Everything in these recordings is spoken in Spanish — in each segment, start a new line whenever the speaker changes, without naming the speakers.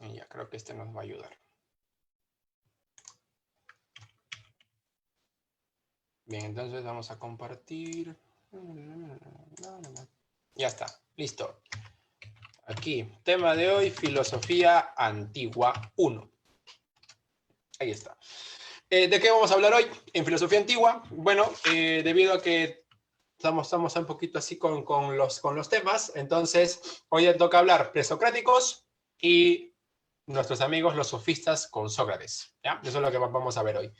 Y ya creo que este nos va a ayudar. Bien, entonces vamos a compartir. Ya está, listo. Aquí, tema de hoy, filosofía antigua 1. Ahí está. ¿De qué vamos a hablar hoy en filosofía antigua? Bueno, debido a que estamos un poquito así con los temas, entonces hoy toca hablar presocráticos y nuestros amigos los sofistas con Sócrates. ¿Ya? Eso es lo que vamos a ver hoy.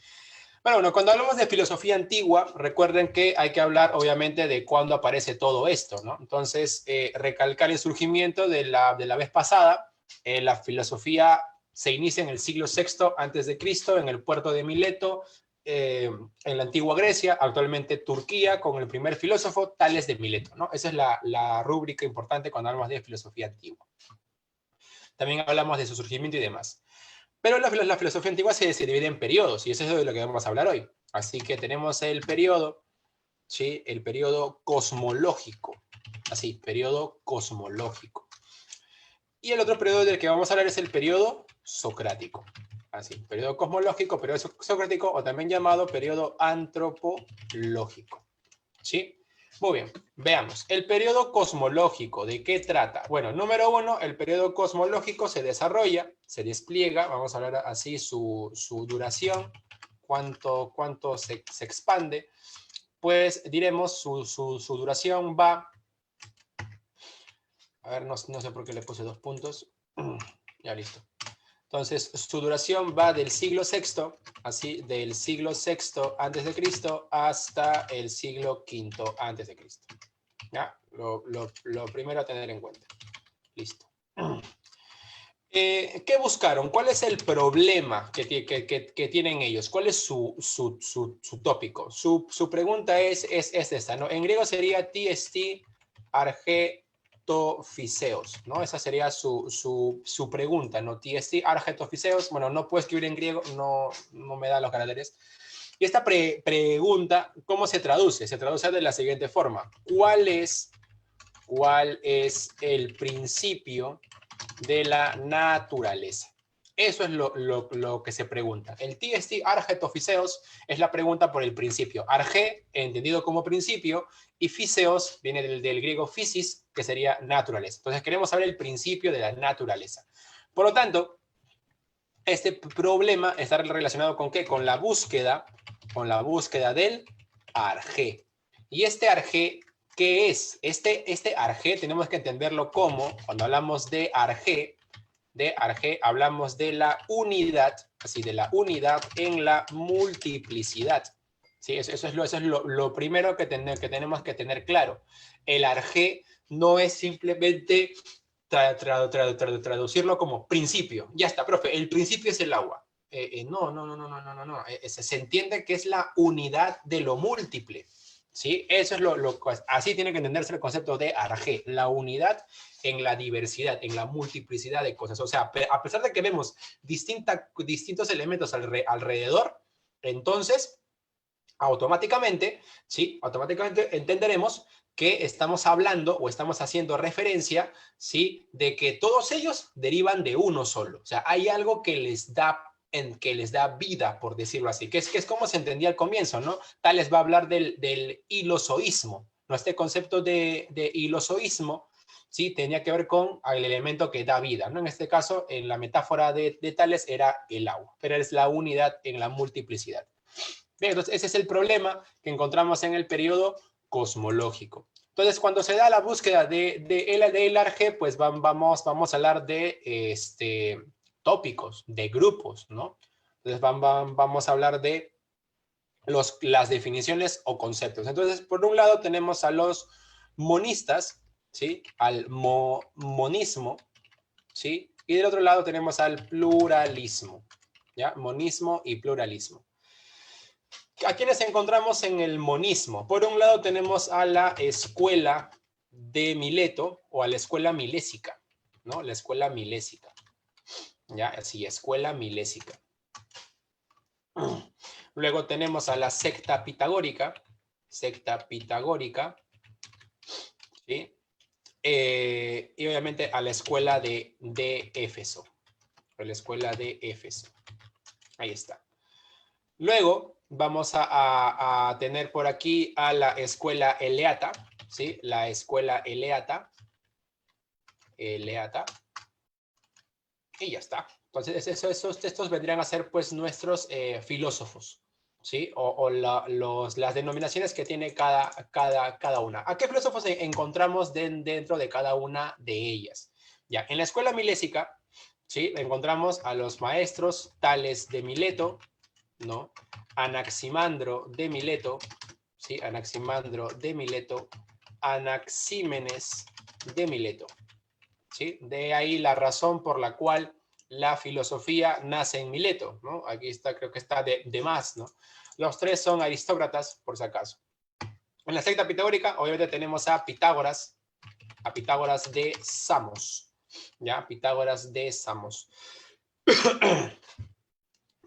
Bueno, cuando hablamos de filosofía antigua, recuerden que hay que hablar, obviamente, de cuándo aparece todo esto, ¿no? Entonces, recalcar el surgimiento de la vez pasada, la filosofía se inicia en el siglo VI antes de Cristo, en el puerto de Mileto, en la antigua Grecia, actualmente Turquía, con el primer filósofo, Tales de Mileto, ¿no? Esa es la rúbrica importante cuando hablamos de filosofía antigua. También hablamos de su surgimiento y demás. Pero la filosofía antigua se divide en periodos, y eso es de lo que vamos a hablar hoy. Así que tenemos el periodo, ¿sí? El periodo cosmológico. Así, periodo cosmológico. Y el otro periodo del que vamos a hablar es el periodo socrático. Así, periodo cosmológico, periodo socrático, o también llamado periodo antropológico. ¿Sí? Muy bien, veamos. El periodo cosmológico, ¿de qué trata? Bueno, número 1, el periodo cosmológico se desarrolla, se despliega, vamos a hablar así su duración, cuánto se expande, pues diremos su duración va, a ver, no sé por qué le puse 2 puntos, ya listo. Entonces, su duración va del siglo VI, así, del siglo VI antes de Cristo hasta el siglo V antes de Cristo. ¿Ya? Lo primero a tener en cuenta. Listo. ¿Qué buscaron? ¿Cuál es el problema que tienen ellos? ¿Cuál es su tópico? Su pregunta es esta, ¿no? En griego sería TST argetofiseos, ¿no? Esa sería su pregunta, ¿no? TST argetofiseos. Bueno, no puedo escribir en griego, no me da los caracteres. Y esta pregunta, ¿cómo se traduce? Se traduce de la siguiente forma. ¿Cuál es el principio de la naturaleza? Eso es lo que se pregunta. El TST argetofiseos es la pregunta por el principio. Arge, entendido como principio, y fiseos viene del griego physis, que sería naturaleza. Entonces queremos saber el principio de la naturaleza. Por lo tanto, este problema está relacionado ¿con qué? Con la búsqueda del arge. Y este arge, ¿qué es? Este arge tenemos que entenderlo como, cuando hablamos de arge, hablamos de la unidad, así, de la unidad en la multiplicidad. ¿Sí? Eso es lo primero que tenemos que tener claro. El arge no es simplemente traducirlo como principio. Ya está, profe, el principio es el agua. No. Se entiende que es la unidad de lo múltiple. ¿Sí? Eso es así tiene que entenderse el concepto de arge, la unidad en la diversidad, en la multiplicidad de cosas. O sea, a pesar de que vemos distintos elementos alrededor, entonces, automáticamente, ¿sí? Automáticamente entenderemos que estamos hablando o estamos haciendo referencia, ¿sí? De que todos ellos derivan de uno solo. O sea, hay algo que les da vida, por decirlo así, que es como se entendía al comienzo, ¿no? Tales va a hablar del hilozoísmo, ¿no? Este concepto de hilozoísmo, ¿sí? Tenía que ver con el elemento que da vida, ¿no? En este caso, en la metáfora de Tales era el agua, pero es la unidad en la multiplicidad. Bien, entonces ese es el problema que encontramos en el periodo cosmológico. Entonces, cuando se da la búsqueda del arge, pues vamos a hablar de tópicos, de grupos, ¿no? Entonces, vamos a hablar de las definiciones o conceptos. Entonces, por un lado tenemos a los monistas, ¿sí? Al monismo, ¿sí? Y del otro lado tenemos al pluralismo, ¿ya? Monismo y pluralismo. ¿A quiénes encontramos en el monismo? Por un lado tenemos a la escuela de Mileto o a la escuela milésica, ¿no? La escuela milésica. ¿Ya? Así, escuela milésica. Luego tenemos a la secta pitagórica, ¿sí? Y obviamente a la escuela de Éfeso, La escuela de Éfeso. Ahí está. Luego vamos a tener por aquí a la escuela Eleata, ¿sí? La escuela Eleata. Eleata. Y ya está. Entonces, estos vendrían a ser pues nuestros filósofos, ¿sí? O las denominaciones que tiene cada una. ¿A qué filósofos encontramos dentro de cada una de ellas? Ya, en la escuela milésica, ¿sí? Encontramos a los maestros Tales de Mileto, ¿no? Anaximandro de Mileto, ¿sí? Anaximandro de Mileto, Anaxímenes de Mileto, ¿sí? De ahí la razón por la cual la filosofía nace en Mileto, ¿no? Aquí está, creo que está de más, ¿no? Los tres son aristócratas, por si acaso. En la secta pitagórica, obviamente tenemos a Pitágoras de Samos, ¿ya? Pitágoras de Samos.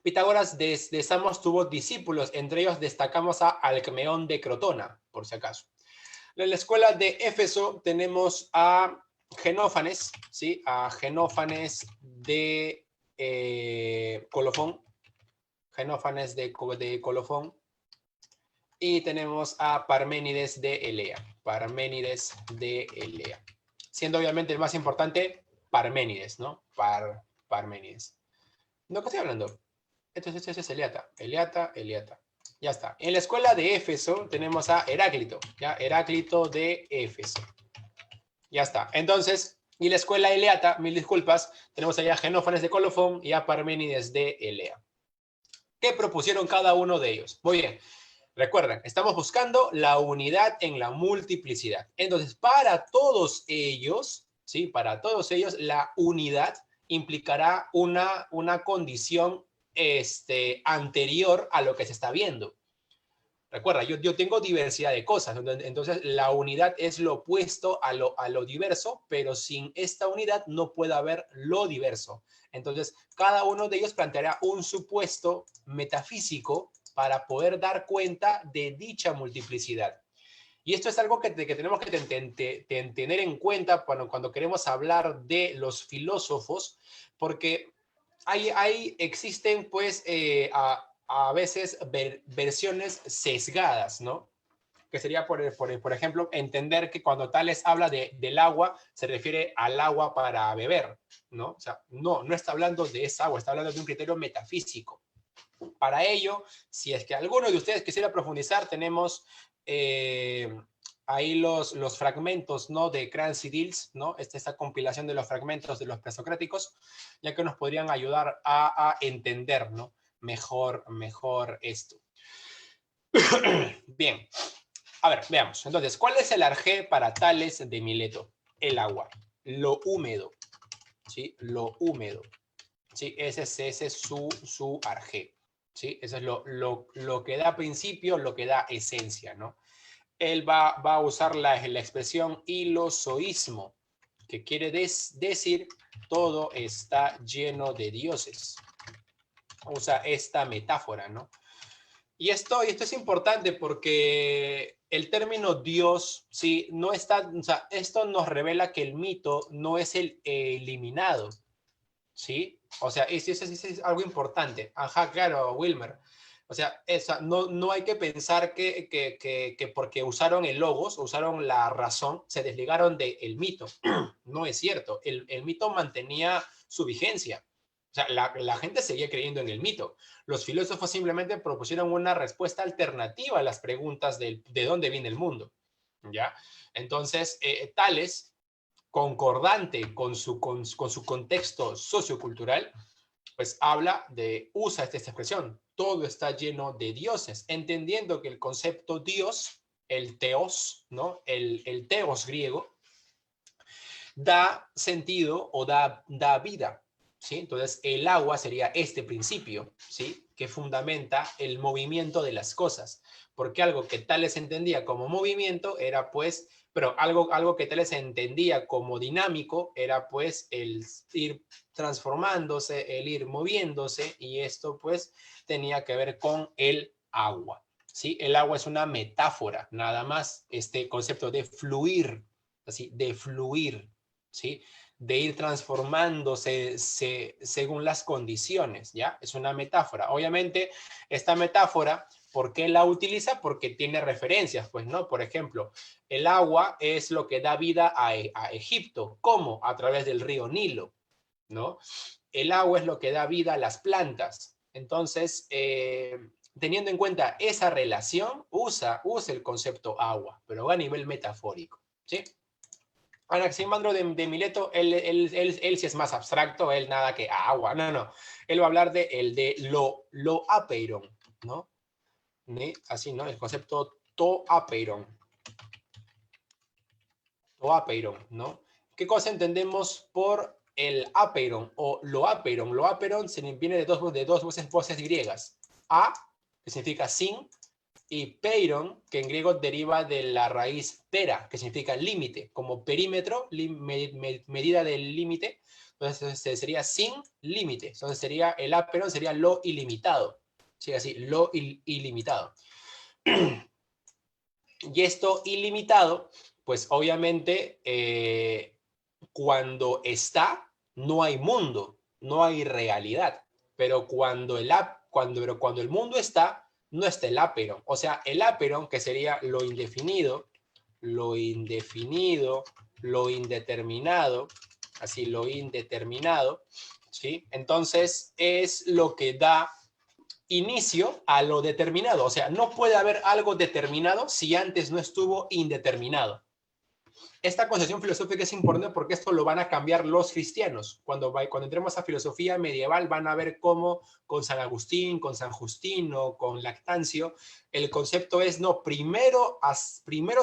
Pitágoras de Samos tuvo discípulos, entre ellos destacamos a Alcmeón de Crotona, por si acaso. En la escuela de Éfeso tenemos a Genófanes, ¿sí? A Genófanes de Colofón. Genófanes de Colofón. Y tenemos a Parménides de Elea. Parménides de Elea. Siendo obviamente el más importante, Parménides, ¿no? Parménides. ¿No qué estoy hablando? Esto es Eleata. Eleata. Ya está. En la escuela de Éfeso tenemos a Heráclito, ¿ya? Heráclito de Éfeso. Ya está. Entonces, y la escuela Eleata, mil disculpas, tenemos allá a Genófanes de Colofón y a Parménides de Elea. ¿Qué propusieron cada uno de ellos? Muy bien. Recuerden, estamos buscando la unidad en la multiplicidad. Entonces, para todos ellos, ¿sí? Para todos ellos, la unidad implicará una condición anterior a lo que se está viendo. Recuerda, yo tengo diversidad de cosas, entonces la unidad es lo opuesto a lo diverso, pero sin esta unidad no puede haber lo diverso. Entonces, cada uno de ellos planteará un supuesto metafísico para poder dar cuenta de dicha multiplicidad. Y esto es algo que tenemos que tener en cuenta cuando queremos hablar de los filósofos, porque existen pues a veces versiones sesgadas, ¿no? Que sería, por ejemplo, entender que cuando Tales habla del agua, se refiere al agua para beber, ¿no? O sea, no está hablando de esa agua, está hablando de un criterio metafísico. Para ello, si es que alguno de ustedes quisiera profundizar, tenemos ahí los fragmentos, ¿no? De Cranz y Dills, ¿no? Esta compilación de los fragmentos de los presocráticos, ya que nos podrían ayudar a entender, ¿no? Mejor esto. Bien, a ver, veamos. Entonces, ¿cuál es el arjé para Tales de Mileto? El agua, lo húmedo, ¿sí? Lo húmedo, ¿sí? Ese es su arjé, ¿sí? Eso es lo que da principio, lo que da esencia, ¿no? Él va a usar la expresión hilozoísmo, que quiere decir todo está lleno de dioses. Usa esta metáfora, ¿no? Y esto es importante porque el término Dios, sí, no está, o sea, esto nos revela que el mito no es el eliminado, ¿sí? O sea, eso es algo importante. Ajá, claro, Wilmer. O sea, no hay que pensar que porque usaron el logos, usaron la razón, se desligaron del mito. No es cierto. El mito mantenía su vigencia. O sea, la gente seguía creyendo en el mito. Los filósofos simplemente propusieron una respuesta alternativa a las preguntas de dónde viene el mundo, ¿ya? Entonces, Tales, concordante con su contexto sociocultural, pues usa esta expresión, todo está lleno de dioses, entendiendo que el concepto Dios, el teos, ¿no? El teos griego, da sentido o da vida, ¿sí? Entonces, el agua sería este principio, ¿sí? Que fundamenta el movimiento de las cosas, porque algo que Tales entendía como movimiento era pues, pero algo que Tales entendía como dinámico era pues el ir transformándose, el ir moviéndose, y esto pues tenía que ver con el agua, ¿sí? El agua es una metáfora, nada más, este concepto de fluir, así, de fluir, ¿sí? de ir transformándose según las condiciones, ¿ya? Es una metáfora. Obviamente, esta metáfora, ¿por qué la utiliza? Porque tiene referencias, pues, ¿no? Por ejemplo, el agua es lo que da vida a Egipto. ¿Cómo? A través del río Nilo, ¿no? El agua es lo que da vida a las plantas. Entonces, teniendo en cuenta esa relación, usa el concepto agua, pero va a nivel metafórico, ¿sí? Anaximandro de Mileto, él sí es más abstracto, él nada que agua, no. Él va a hablar de lo apeiron, ¿no? Así, ¿no? El concepto to apeiron, ¿no? ¿Qué cosa entendemos por el apeiron o lo apeiron? Lo apeiron viene de dos voces griegas. A, que significa sin, y peiron, que en griego deriva de la raíz pera, que significa límite, como perímetro, medida del límite. Entonces sería sin límite. Entonces sería el apeiron, sería lo ilimitado. Sí, así, lo ilimitado. Y esto ilimitado, pues obviamente cuando está, no hay mundo, no hay realidad. Pero cuando el mundo está, no está el apeiron. O sea, el apeiron, que sería lo indefinido, lo indeterminado, así lo indeterminado, ¿sí? Entonces es lo que da inicio a lo determinado. O sea, no puede haber algo determinado si antes no estuvo indeterminado. Esta concepción filosófica es importante porque esto lo van a cambiar los cristianos. Cuando entremos a filosofía medieval van a ver cómo con San Agustín, con San Justino, con Lactancio, el concepto es, no, primero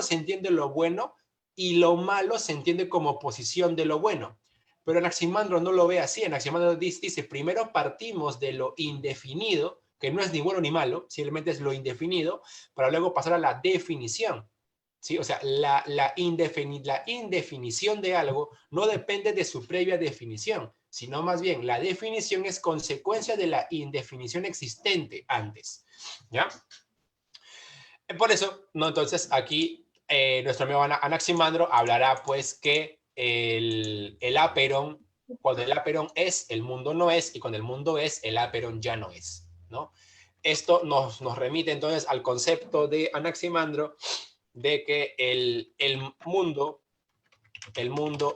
se entiende lo bueno y lo malo se entiende como oposición de lo bueno. Pero Anaximandro no lo ve así. Anaximandro dice, primero partimos de lo indefinido, que no es ni bueno ni malo, simplemente es lo indefinido, para luego pasar a la definición. ¿Sí? O sea, la indefinición de algo no depende de su previa definición, sino más bien la definición es consecuencia de la indefinición existente antes. ¿Ya? Por eso, ¿no? Entonces, aquí nuestro amigo Anaximandro hablará pues que el apeiron, cuando el apeiron es, el mundo no es, y cuando el mundo es, el apeiron ya no es, ¿no? Esto nos remite entonces al concepto de Anaximandro de que el mundo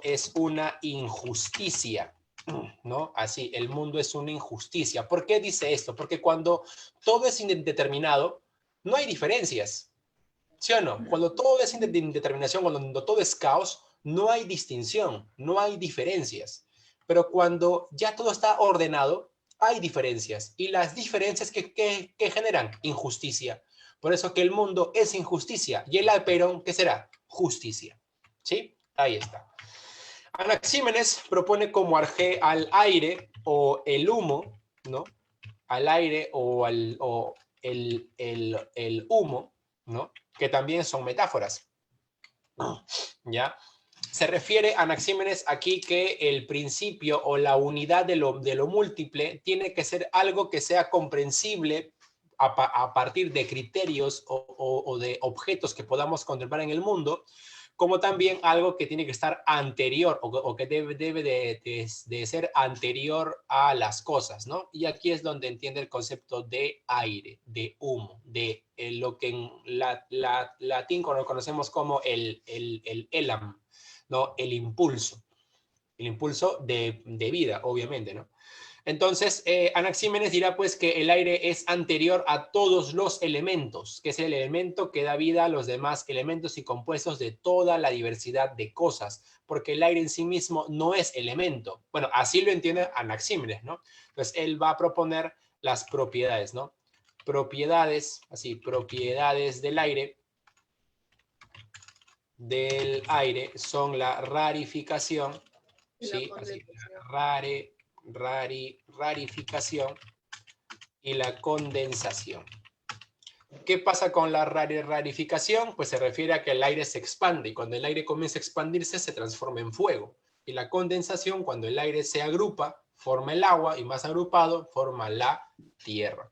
es una injusticia, ¿no? Así, el mundo es una injusticia. ¿Por qué dice esto? Porque cuando todo es indeterminado, no hay diferencias, ¿sí o no? Cuando todo es indeterminación, cuando todo es caos, no hay distinción, no hay diferencias. Pero cuando ya todo está ordenado, hay diferencias. Y las diferencias que generan injusticia. Por eso que el mundo es injusticia. Y el apeiron, ¿qué será? Justicia. ¿Sí? Ahí está. Anaxímenes propone como arjé al aire o el humo, ¿no? Al aire o el humo, ¿no? Que también son metáforas, ¿ya? Se refiere a Anaxímenes aquí que el principio o la unidad de lo múltiple tiene que ser algo que sea comprensible a partir de criterios o de objetos que podamos contemplar en el mundo, como también algo que tiene que estar anterior o que debe de ser anterior a las cosas, ¿no? Y aquí es donde entiende el concepto de aire, de humo, de lo que en latín conocemos como el elam, ¿no? El impulso de vida, obviamente, ¿no? Entonces, Anaxímenes dirá pues que el aire es anterior a todos los elementos, que es el elemento que da vida a los demás elementos y compuestos de toda la diversidad de cosas, porque el aire en sí mismo no es elemento. Bueno, así lo entiende Anaxímenes, ¿no? Entonces, él va a proponer las propiedades, ¿no? Propiedades, así, propiedades del aire son la rarificación, ¿sí? Así, rarificación y la condensación. ¿Qué pasa con la rarificación? Pues se refiere a que el aire se expande y cuando el aire comienza a expandirse se transforma en fuego. Y la condensación, cuando el aire se agrupa, forma el agua y más agrupado forma la tierra.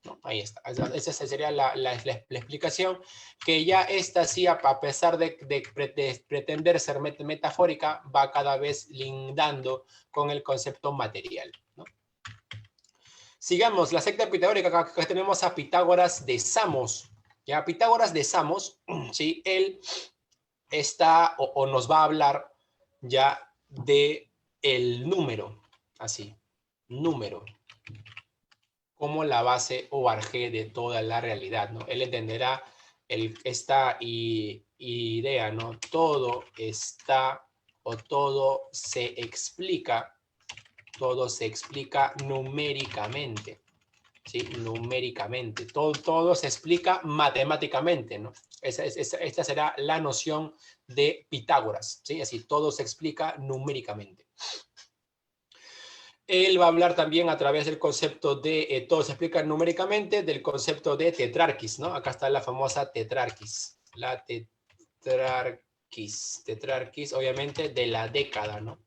¿no? Ahí está. Esa sería la explicación, que ya esta sí, a pesar de pretender ser metafórica, va cada vez lindando con el concepto material, ¿no? Sigamos, la secta pitagórica. Acá tenemos a Pitágoras de Samos. Ya, Pitágoras de Samos, ¿sí? Él está o nos va a hablar ya de el número, así, número, como la base o arjé de toda la realidad, ¿no? Él entenderá esta idea, ¿no? Todo está o todo se explica numéricamente, ¿sí? Numéricamente. Todo se explica matemáticamente, ¿no? Esta será la noción de Pitágoras, ¿sí? Así, todo se explica numéricamente. Él va a hablar también a través del concepto de, todo se explica numéricamente, del concepto de tetrarquis, ¿no? Acá está la famosa tetrarquis. La tetrarquis, obviamente, de la década, ¿no?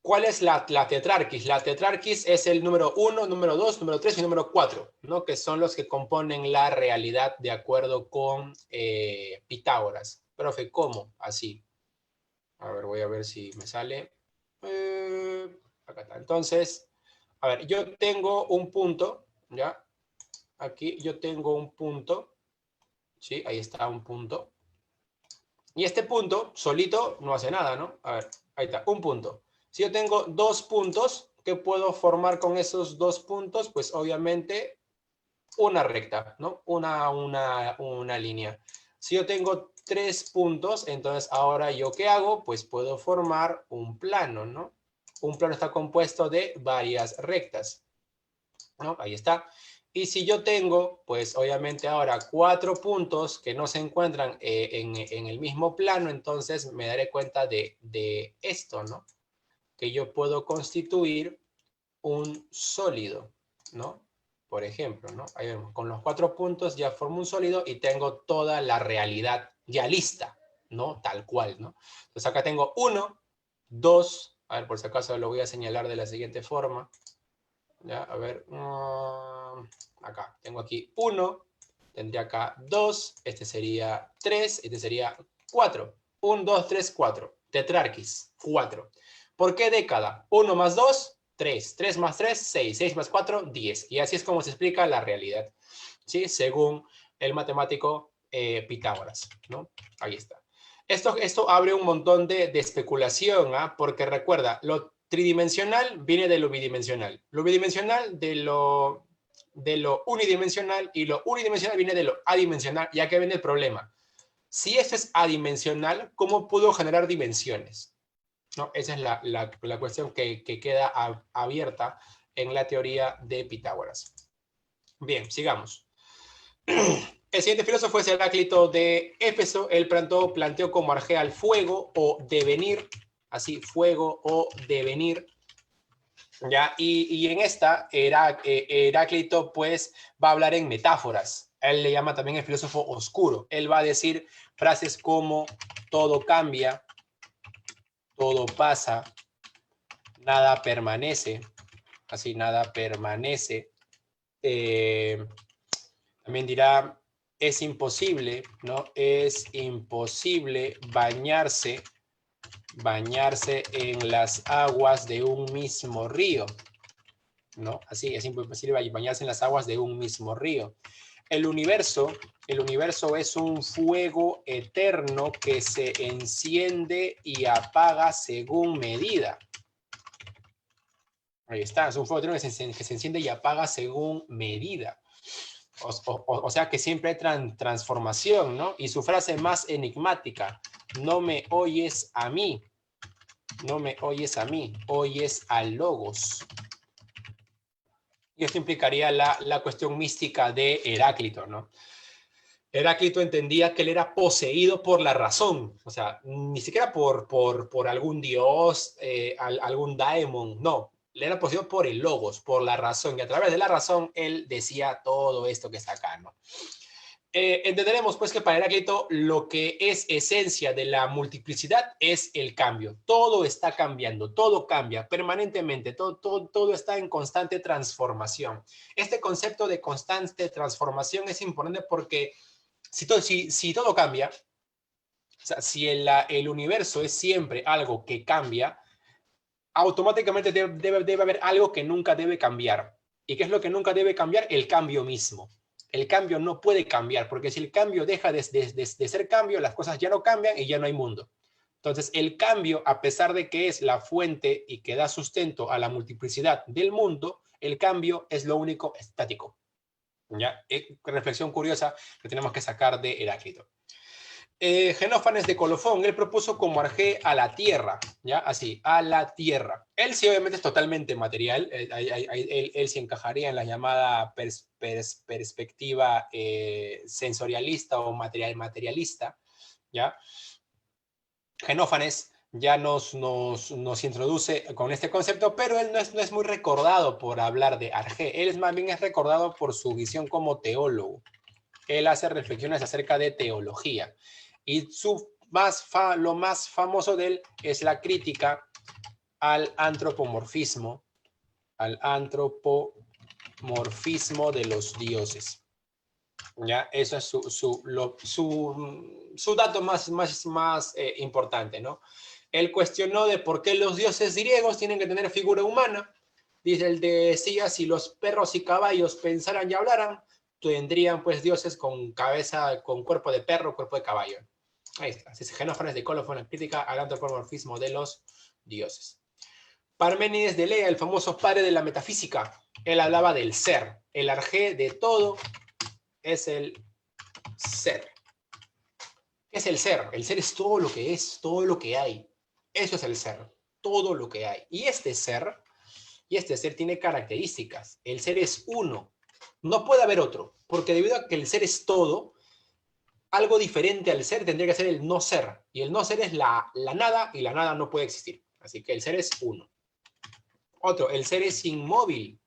¿Cuál es la tetrarquis? La tetrarquis es el número 1, número 2, número 3 y número 4, ¿no? Que son los que componen la realidad de acuerdo con Pitágoras. Profe, ¿cómo? Así. A ver, voy a ver si me sale. Acá está. Entonces, a ver, yo tengo un punto, ¿ya? Aquí yo tengo un punto, ¿sí? Ahí está un punto. Y este punto, solito, no hace nada, ¿no? A ver, ahí está, un punto. Si yo tengo dos puntos, ¿qué puedo formar con esos dos puntos? Pues obviamente una recta, ¿no? Una línea. Si yo tengo tres puntos, entonces ahora yo ¿qué hago? Pues puedo formar un plano, ¿no? Un plano está compuesto de varias rectas, ¿no? Ahí está. Y si yo tengo, pues obviamente ahora 4 puntos que no se encuentran en el mismo plano, entonces me daré cuenta de esto, ¿no? Que yo puedo constituir un sólido, ¿no? Por ejemplo, ¿no? Ahí vemos, con los 4 puntos ya formo un sólido y tengo toda la realidad ya lista, ¿no? Tal cual, ¿no? Entonces acá tengo 1, 2, a ver, por si acaso lo voy a señalar de la siguiente forma. Ya, a ver, acá, tengo aquí 1, tendría acá 2, este sería 3, este sería 4. 1, 2, 3, 4. Tetrarquis, 4. ¿Por qué década? 1 más 2, 3. 3 más 3, 6. 6 más 4, 10. Y así es como se explica la realidad, ¿sí? Según el matemático Pitágoras, ¿no? Ahí está. Esto abre un montón de especulación, ¿ah? Porque recuerda, lo tridimensional viene de lo bidimensional. Lo bidimensional de lo unidimensional y lo unidimensional viene de lo adimensional. Ya que viene el problema. Si esto es adimensional, ¿cómo pudo generar dimensiones? ¿No? Esa es la cuestión que queda abierta en la teoría de Pitágoras. Bien, sigamos. El siguiente filósofo es Heráclito de Éfeso. Él planteó como arjé al fuego o devenir, así, fuego o devenir, ¿ya? Y en esta, Heráclito pues va a hablar en metáforas. Él le llama también el filósofo oscuro. Él va a decir frases como todo cambia, todo pasa, nada permanece, así, nada permanece. También dirá, es imposible, ¿no? Es imposible bañarse en las aguas de un mismo río, ¿no? Así, es imposible bañarse en las aguas de un mismo río. El universo es un fuego eterno que se enciende y apaga según medida. Ahí está, es un fuego eterno que se enciende y apaga según medida. O sea que siempre hay transformación, ¿no? Y su frase más enigmática, no me oyes a mí, no me oyes a mí, oyes al logos. Y esto implicaría la cuestión mística de Heráclito, ¿no? Heráclito entendía que él era poseído por la razón, o sea, ni siquiera por algún dios, algún daemon, no, le era poseído por el logos, por la razón, y a través de la razón él decía todo esto que está acá, ¿no? entenderemos pues que para Heráclito lo que es esencia de la multiplicidad es el cambio. Todo está cambiando, todo cambia permanentemente, todo está en constante transformación. Este concepto de constante transformación es importante porque si todo cambia, o sea, si el universo es siempre algo que cambia, automáticamente debe haber algo que nunca debe cambiar. ¿Y qué es lo que nunca debe cambiar? El cambio mismo. El cambio no puede cambiar, porque si el cambio deja de ser cambio, las cosas ya no cambian y ya no hay mundo. Entonces, el cambio, a pesar de que es la fuente y que da sustento a la multiplicidad del mundo, el cambio es lo único estático. ¿Ya? Reflexión curiosa que tenemos que sacar de Heráclito. Genófanes de Colofón, él propuso como arjé a la tierra, ¿ya? Así, a la tierra. Él sí obviamente es totalmente material, él se encajaría en la llamada perspectiva sensorialista o materialista, ¿ya? Genófanes ya nos introduce con este concepto, pero él no es muy recordado por hablar de arjé, él más bien es recordado por su visión como teólogo. Él hace reflexiones acerca de teología. Y lo más famoso de él es la crítica al antropomorfismo de los dioses. ¿Ya? Eso es su dato más importante, ¿no? Él cuestionó de por qué los dioses griegos tienen que tener figura humana. Dice, él decía, si los perros y caballos pensaran y hablaran, tendrían pues dioses con cabeza, con cuerpo de perro, cuerpo de caballo. Ahí está. Genófanes de Colofón, crítica al antropomorfismo de los dioses. Parménides de Elea, el famoso padre de la metafísica, él hablaba del ser. El arjé de todo es el ser. ¿Qué es el ser? El ser es todo lo que es, todo lo que hay. Eso es el ser, todo lo que hay. Y este ser tiene características. El ser es uno. No puede haber otro, porque debido a que el ser es todo, algo diferente al ser tendría que ser el no ser. Y el no ser es la nada, y la nada no puede existir. Así que el ser es uno. Otro, el ser es inmóvil.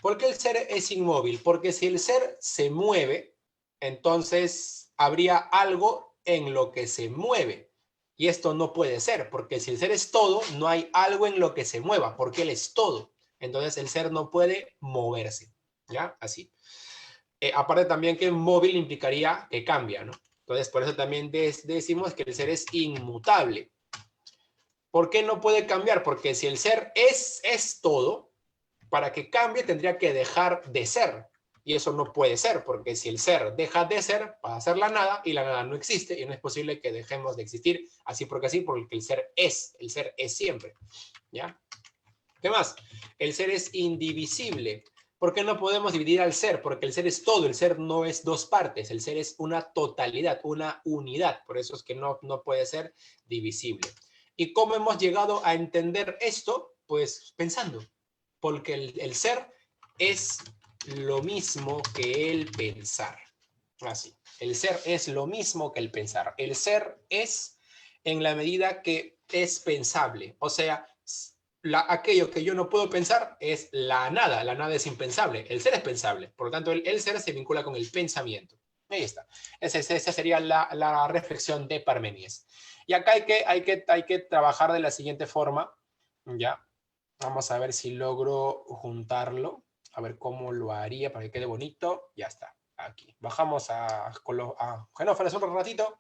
¿Por qué el ser es inmóvil? Porque si el ser se mueve, entonces habría algo en lo que se mueve. Y esto no puede ser, porque si el ser es todo, no hay algo en lo que se mueva, porque él es todo. Entonces el ser no puede moverse. ¿Ya? Así. Aparte también que móvil implicaría que cambia, ¿no? Entonces por eso también decimos que el ser es inmutable. ¿Por qué no puede cambiar? Porque si el ser es todo, para que cambie tendría que dejar de ser. Y eso no puede ser, porque si el ser deja de ser, va a ser la nada, y la nada no existe, y no es posible que dejemos de existir así, porque el ser es siempre. ¿Ya? ¿Qué más? El ser es indivisible. ¿Por qué no podemos dividir al ser? Porque el ser es todo, el ser no es dos partes, el ser es una totalidad, una unidad, por eso es que no puede ser divisible. ¿Y cómo hemos llegado a entender esto? Pues pensando, porque el ser es lo mismo que el pensar. Así, el ser es lo mismo que el pensar. El ser es en la medida que es pensable, o sea, aquello que yo no puedo pensar es la nada es impensable, el ser es pensable, por lo tanto el ser se vincula con el pensamiento. Ahí está, esa sería la reflexión de Parménides. Y acá hay que trabajar de la siguiente forma, ¿ya? Vamos a ver si logro juntarlo, a ver cómo lo haría para que quede bonito. Ya está, aquí. Bajamos a Genófanes un ratito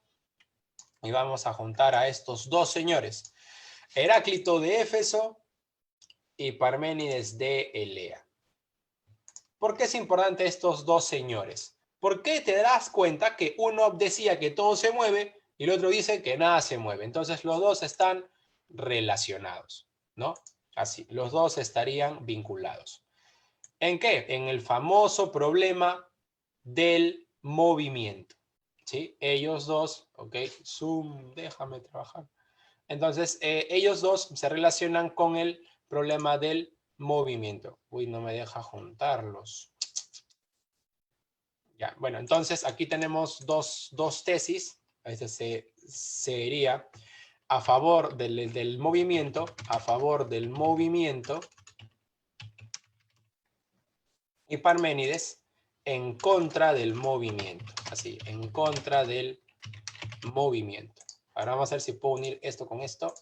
y vamos a juntar a estos dos señores, Heráclito de Éfeso y Parménides de Elea. ¿Por qué es importante estos dos señores? ¿Por qué te das cuenta que uno decía que todo se mueve y el otro dice que nada se mueve? Entonces los dos están relacionados, ¿no? Así, los dos estarían vinculados. ¿En qué? En el famoso problema del movimiento, ¿sí? Ellos dos, ok, zoom, déjame trabajar. Entonces, ellos dos se relacionan con el problema del movimiento. Uy, no me deja juntarlos. Ya, bueno, entonces aquí tenemos dos tesis. Este sería a favor del movimiento, y Parménides en contra del movimiento. Así, en contra del movimiento. Ahora vamos a ver si puedo unir esto con esto.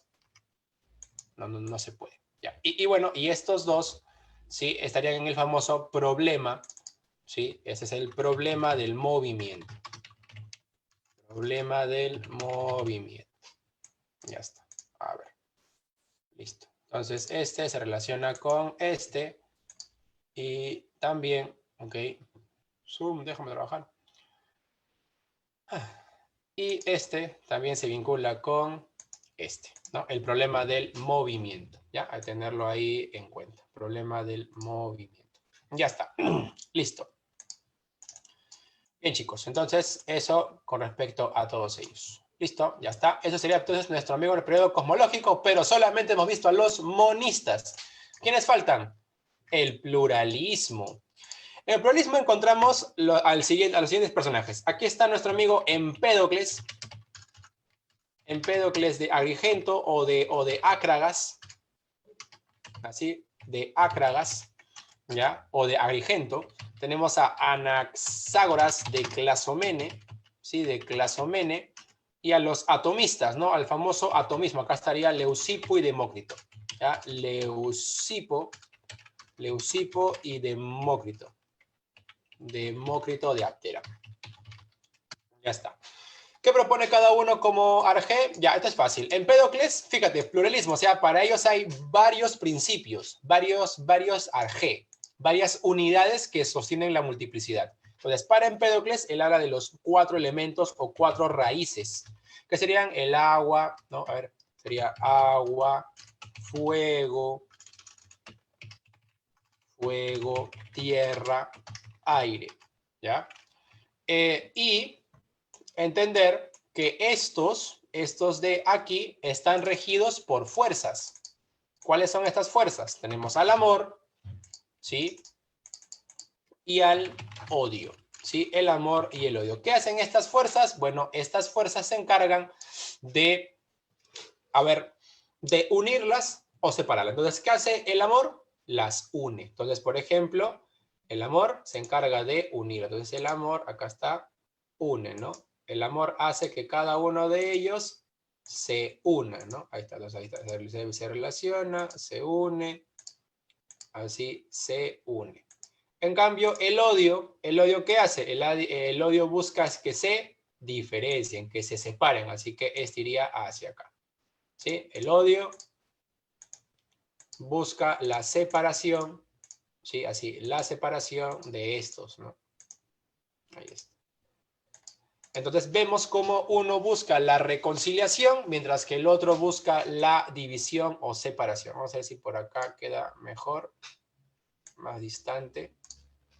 No se puede. Ya. Y bueno, y estos dos, ¿sí? Estarían en el famoso problema, ¿sí? Ese es el problema del movimiento. Problema del movimiento. Ya está. A ver. Listo. Entonces, este se relaciona con este. Y también, ok. Zoom, déjame trabajar. Y este también se vincula con este, ¿no? El problema del movimiento, ¿ya? Hay que tenerlo ahí en cuenta. Problema del movimiento. Ya está. Listo. Bien, chicos. Entonces, eso con respecto a todos ellos. Listo, ya está. Eso sería entonces nuestro amigo en el periodo cosmológico, pero solamente hemos visto a los monistas. ¿Quiénes faltan? El pluralismo. En el pluralismo encontramos a los siguientes personajes. Aquí está nuestro amigo Empédocles. Empédocles de Agrigento o de Acragas. Así, de Acragas, ¿ya? O de Agrigento. Tenemos a Anaxágoras de Clasomene, ¿sí? De Clasomene. Y a los atomistas, ¿no? Al famoso atomismo. Acá estaría Leucipo y Demócrito, ¿ya? Leucipo y Demócrito. Demócrito de Aptera. Ya está. ¿Qué propone cada uno como arjé? Ya, esto es fácil. Empédocles, fíjate, pluralismo, o sea, para ellos hay varios principios, varios arjé, varias unidades que sostienen la multiplicidad. Entonces, para Empédocles, él habla de los 4 elementos o 4 raíces, que serían el agua, ¿no? A ver, sería agua, fuego, tierra, aire, ¿ya? Y entender que estos de aquí están regidos por fuerzas. ¿Cuáles son estas fuerzas? Tenemos al amor, ¿sí? Y al odio, ¿sí? El amor y el odio. ¿Qué hacen estas fuerzas? Bueno, estas fuerzas se encargan de, de unirlas o separarlas. Entonces, ¿qué hace el amor? Las une. Entonces, por ejemplo, el amor se encarga de unir. Entonces, el amor, acá está, une, ¿no? El amor hace que cada uno de ellos se una, ¿no? Ahí está, ahí está. Se relaciona, se une, así se une. En cambio, el odio ¿qué hace? El odio busca que se diferencien, que se separen, así que este iría hacia acá, ¿sí? El odio busca la separación, ¿sí? Así, la separación de estos, ¿no? Ahí está. Entonces vemos cómo uno busca la reconciliación, mientras que el otro busca la división o separación. Vamos a ver si por acá queda mejor, más distante,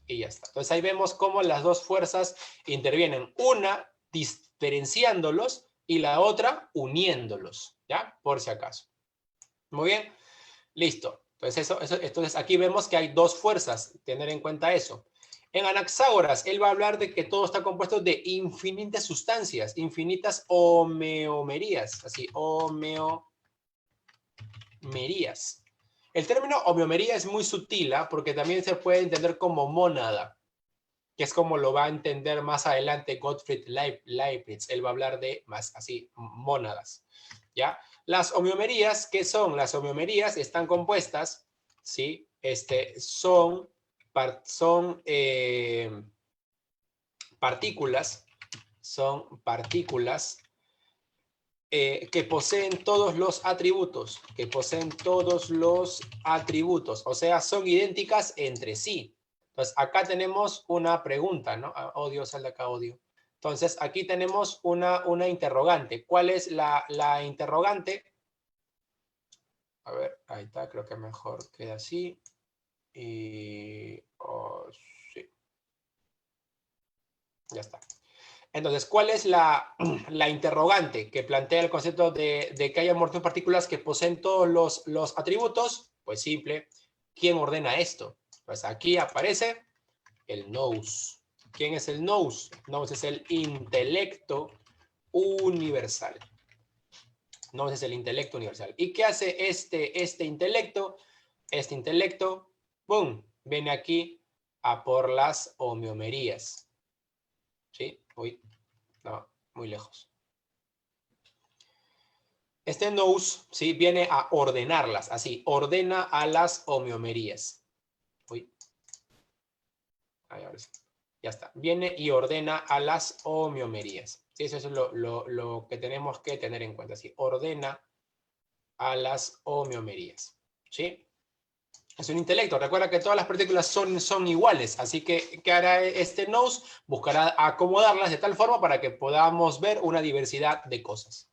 y ya está. Entonces ahí vemos cómo las dos fuerzas intervienen, una diferenciándolos y la otra uniéndolos, ¿ya? Por si acaso. Muy bien, listo. Entonces, entonces aquí vemos que hay dos fuerzas, tener en cuenta eso. En Anaxágoras, él va a hablar de que todo está compuesto de infinitas sustancias, infinitas homeomerías, así, homeomerías. El término homeomería es muy sutil, ¿eh? Porque también se puede entender como mónada, que es como lo va a entender más adelante Gottfried Leibniz. Él va a hablar de más así, mónadas, ¿ya? Las homeomerías, ¿qué son? Las homeomerías están compuestas, ¿sí? Son partículas que poseen todos los atributos, o sea, son idénticas entre sí. Entonces, acá tenemos una pregunta, ¿no? Oh, Dios, sal de acá, odio. Entonces, aquí tenemos una interrogante. ¿Cuál es la interrogante? A ver, ahí está, creo que mejor queda así. Y... oh, sí. Ya está. Entonces, ¿cuál es la interrogante que plantea el concepto de que haya morfemas partículas que poseen todos los atributos? Pues simple. ¿Quién ordena esto? Pues aquí aparece el nous. ¿Quién es el nous? Nous es el intelecto universal. Nous es el intelecto universal. ¿Y qué hace este intelecto? Este intelecto, ¡pum!, viene aquí a por las homeomerías. ¿Sí? Uy, no, muy lejos. Este nous, ¿sí? Viene a ordenarlas, así, ordena a las homeomerías. Uy. Ahí, ahora sí. Ya está. Viene y ordena a las homeomerías. ¿Sí? Eso es lo que tenemos que tener en cuenta. ¿Sí? Ordena a las homeomerías. ¿Sí? Es un intelecto. Recuerda que todas las partículas son iguales. Así que, ¿qué hará este nous? Buscará acomodarlas de tal forma para que podamos ver una diversidad de cosas.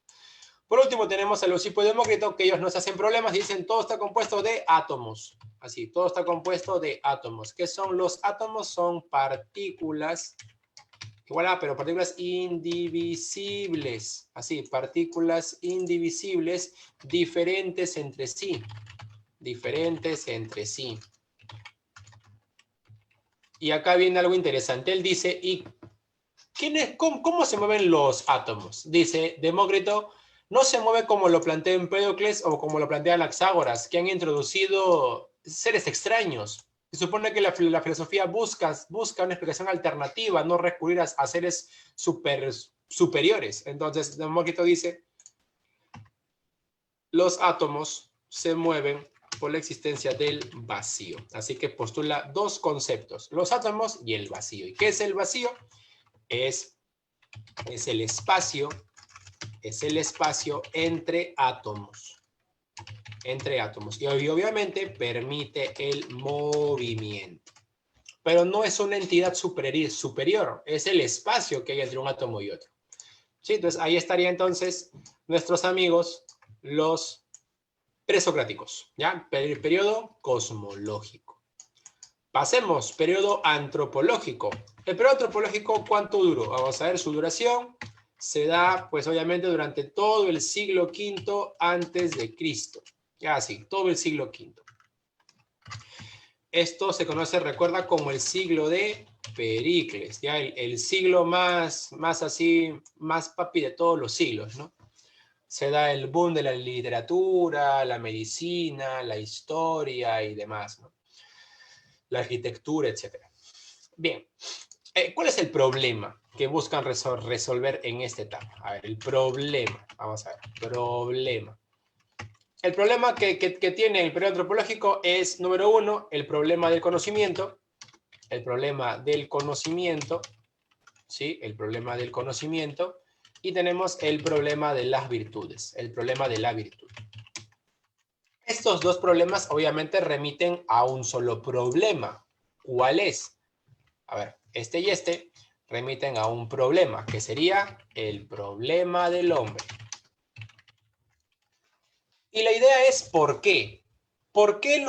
Por último, tenemos a Leucipo y Demócrito, que ellos no se hacen problemas y dicen todo está compuesto de átomos. Así, todo está compuesto de átomos. ¿Qué son los átomos? Son partículas, igual, pero partículas indivisibles. Así, partículas indivisibles diferentes entre sí. Diferentes entre sí. Y acá viene algo interesante. Él dice, ¿y cómo se mueven los átomos? Dice Demócrito, no se mueve como lo plantea Empédocles o como lo plantea Anaxágoras, que han introducido seres extraños. Se supone que la filosofía busca una explicación alternativa, no recurrir a seres superiores. Entonces, Demócrito dice, los átomos se mueven por la existencia del vacío. Así que postula dos conceptos, los átomos y el vacío. ¿Y qué es el vacío? Es el espacio entre átomos. Entre átomos. Y obviamente permite el movimiento. Pero no es una entidad superior. Es el espacio que hay entre un átomo y otro. ¿Sí? Entonces ahí estaría entonces nuestros amigos los presocráticos. ¿Ya? Periodo cosmológico. Pasemos, periodo antropológico. El periodo antropológico, ¿cuánto duró? Vamos a ver su duración. Se da, pues obviamente, durante todo el siglo V antes de Cristo. Ya así, todo el siglo V. Esto se conoce, recuerda, como el siglo de Pericles, ya el siglo más papi de todos los siglos, ¿no? Se da el boom de la literatura, la medicina, la historia y demás, ¿no? La arquitectura, etc. Bien, ¿cuál es el problema que buscan resolver en esta etapa? A ver, el problema, vamos a ver, problema. El problema que tiene el periodo antropológico es, número uno, el problema del conocimiento. El problema del conocimiento, ¿sí? El problema del conocimiento. Y tenemos el problema de las virtudes, el problema de la virtud. Estos dos problemas obviamente remiten a un solo problema. ¿Cuál es? A ver, este y este remiten a un problema, que sería el problema del hombre. Y la idea es ¿por qué? ¿Por qué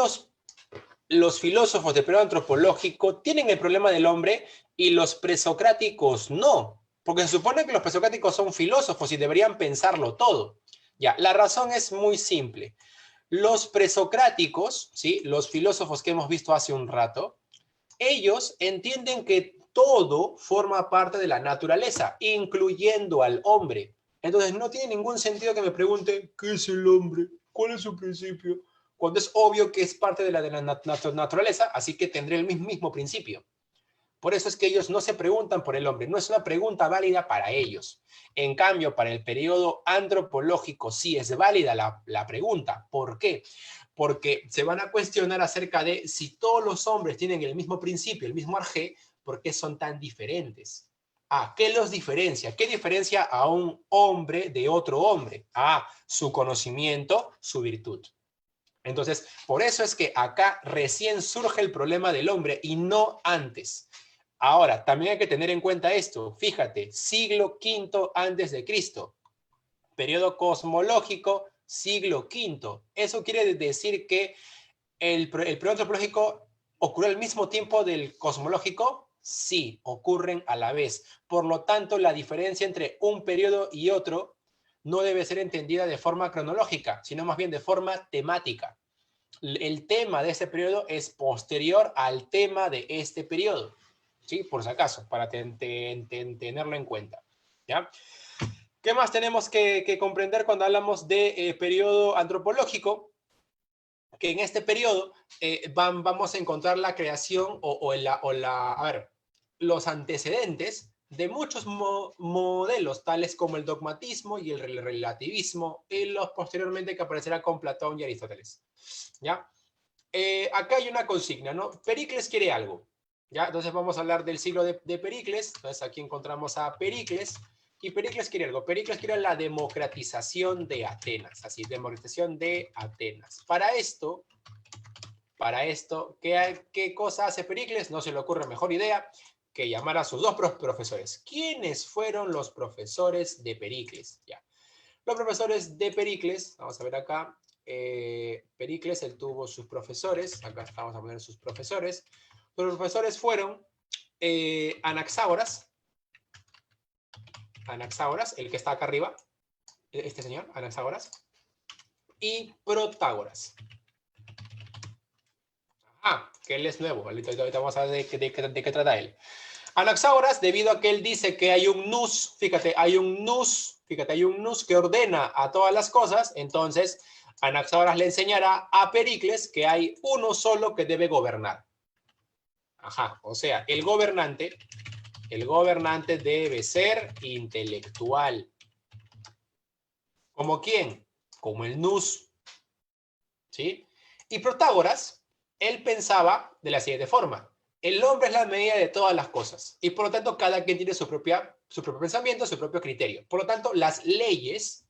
los filósofos del periodo antropológico tienen el problema del hombre y los presocráticos no? Porque se supone que los presocráticos son filósofos y deberían pensarlo todo. Ya, la razón es muy simple. Los presocráticos, ¿sí? Los filósofos que hemos visto hace un rato, ellos entienden que todo forma parte de la naturaleza, incluyendo al hombre. Entonces no tiene ningún sentido que me pregunten, ¿qué es el hombre? ¿Cuál es su principio? Cuando es obvio que es parte de la naturaleza, así que tendré el mismo principio. Por eso es que ellos no se preguntan por el hombre, no es una pregunta válida para ellos. En cambio, para el periodo antropológico sí es válida la pregunta. ¿Por qué? Porque se van a cuestionar acerca de si todos los hombres tienen el mismo principio, el mismo arjé, ¿por qué son tan diferentes? ¿Qué los diferencia? ¿Qué diferencia a un hombre de otro hombre? Su conocimiento, su virtud. Entonces, por eso es que acá recién surge el problema del hombre y no antes. Ahora, también hay que tener en cuenta esto. Fíjate, siglo V antes de Cristo. Periodo cosmológico, siglo V. Eso quiere decir que el periodo antropológico ocurrió al mismo tiempo del cosmológico. Sí, ocurren a la vez. Por lo tanto, la diferencia entre un periodo y otro no debe ser entendida de forma cronológica, sino más bien de forma temática. El tema de ese periodo es posterior al tema de este periodo. ¿Sí? Por si acaso, para tenerlo en cuenta. ¿Ya? ¿Qué más tenemos que comprender cuando hablamos de periodo antropológico? que en este periodo vamos a encontrar la creación a ver, los antecedentes de muchos modelos, tales como el dogmatismo y el relativismo, y los posteriormente que aparecerá con Platón y Aristóteles. ¿Ya? Acá hay una consigna, ¿no? Pericles quiere algo. ¿Ya? Entonces vamos a hablar del siglo de Pericles. Entonces aquí encontramos a Pericles. Y Pericles quiere algo. Pericles quiere la democratización de Atenas. Así, democratización de Atenas. Para esto, ¿qué cosa hace Pericles? No se le ocurre mejor idea que llamar a sus dos profesores. ¿Quiénes fueron los profesores de Pericles? Ya. Los profesores de Pericles, vamos a ver acá, Pericles, él tuvo sus profesores, acá vamos a poner sus profesores. Los profesores fueron Anaxágoras, el que está acá arriba, este señor, Anaxágoras, y Protágoras. Que él es nuevo, ahorita vamos a ver de qué trata él. Anaxágoras, debido a que él dice que hay un nous, fíjate, hay un nous que ordena a todas las cosas, entonces Anaxágoras le enseñará a Pericles que hay uno solo que debe gobernar. O sea, el gobernante debe ser intelectual. ¿Como quién? Como el nous. ¿Sí? Y Protágoras, él pensaba de la siguiente forma: el hombre es la medida de todas las cosas, y por lo tanto cada quien tiene su propio pensamiento, su propio criterio. Por lo tanto, las leyes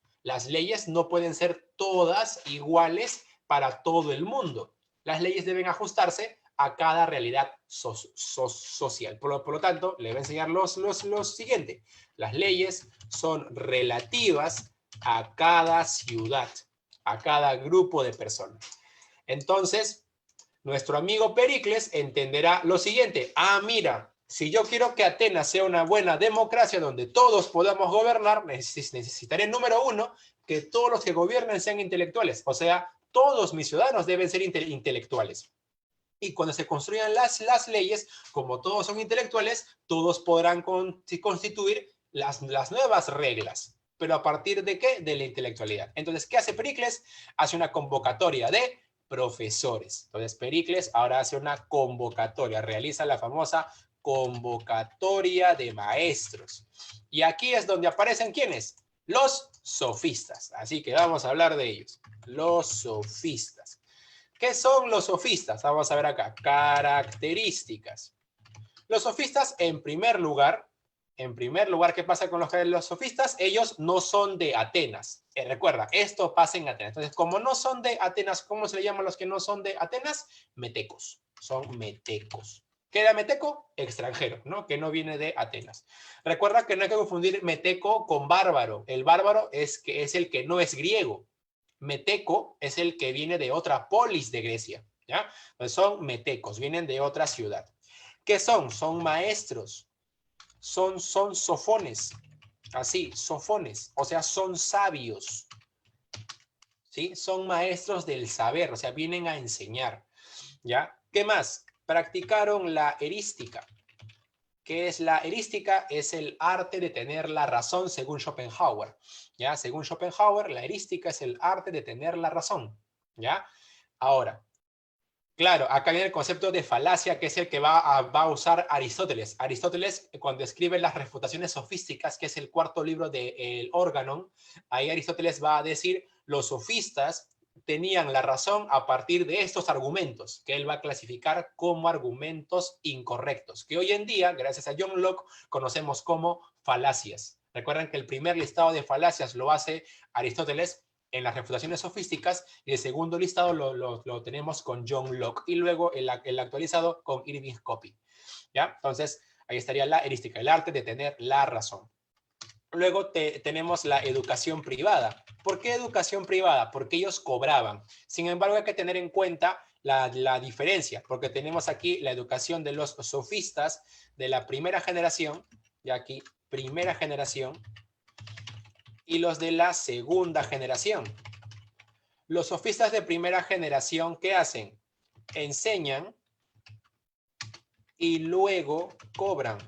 no pueden ser todas iguales para todo el mundo. Las leyes deben ajustarse a cada realidad social. Por lo tanto, le voy a enseñar lo siguiente. Las leyes son relativas a cada ciudad, a cada grupo de personas. Entonces, nuestro amigo Pericles entenderá lo siguiente: mira, si yo quiero que Atenas sea una buena democracia donde todos podamos gobernar, necesitaré, número uno, que todos los que gobiernen sean intelectuales. O sea, todos mis ciudadanos deben ser intelectuales. Y cuando se construyan las leyes, como todos son intelectuales, todos podrán constituir las nuevas reglas. ¿Pero a partir de qué? De la intelectualidad. Entonces, ¿qué hace Pericles? Hace una convocatoria de profesores. Entonces, Pericles ahora hace una convocatoria, realiza la famosa convocatoria de maestros. Y aquí es donde aparecen, ¿quiénes? Los sofistas. Así que vamos a hablar de ellos. Los sofistas. ¿Qué son los sofistas? Vamos a ver acá. Características. Los sofistas, en primer lugar, ¿qué pasa con los sofistas? Ellos no son de Atenas. Recuerda, esto pasa en Atenas. Entonces, como no son de Atenas, ¿cómo se le llaman los que no son de Atenas? Metecos. Son metecos. ¿Qué era meteco? Extranjero, ¿no? Que no viene de Atenas. Recuerda que no hay que confundir meteco con bárbaro. El bárbaro es el que no es griego. Meteco es el que viene de otra polis de Grecia, ¿ya? Pues son metecos, vienen de otra ciudad. ¿Qué son? Son maestros, son sofones, así, sofones, o sea, son sabios, ¿sí? Son maestros del saber, o sea, vienen a enseñar, ¿ya? ¿Qué más? Practicaron la erística. ¿Qué es la erística? Es el arte de tener la razón, según Schopenhauer, ¿ya? Según Schopenhauer, la erística es el arte de tener la razón, ¿ya? Ahora, claro, acá viene el concepto de falacia, que es el que va a usar Aristóteles. Aristóteles, cuando escribe las refutaciones sofísticas, que es el cuarto libro del Organon, ahí Aristóteles va a decir: los sofistas tenían la razón a partir de estos argumentos, que él va a clasificar como argumentos incorrectos, que hoy en día, gracias a John Locke, conocemos como falacias. Recuerden que el primer listado de falacias lo hace Aristóteles en las refutaciones sofísticas, y el segundo listado lo tenemos con John Locke, y luego el actualizado con Irving Copy, ¿ya? Entonces, ahí estaría la erística, el arte de tener la razón. Luego tenemos la educación privada. ¿Por qué educación privada? Porque ellos cobraban. Sin embargo, hay que tener en cuenta la diferencia, porque tenemos aquí la educación de los sofistas de la primera generación, y aquí, primera generación, y los de la segunda generación. Los sofistas de primera generación, ¿qué hacen? Enseñan y luego cobran.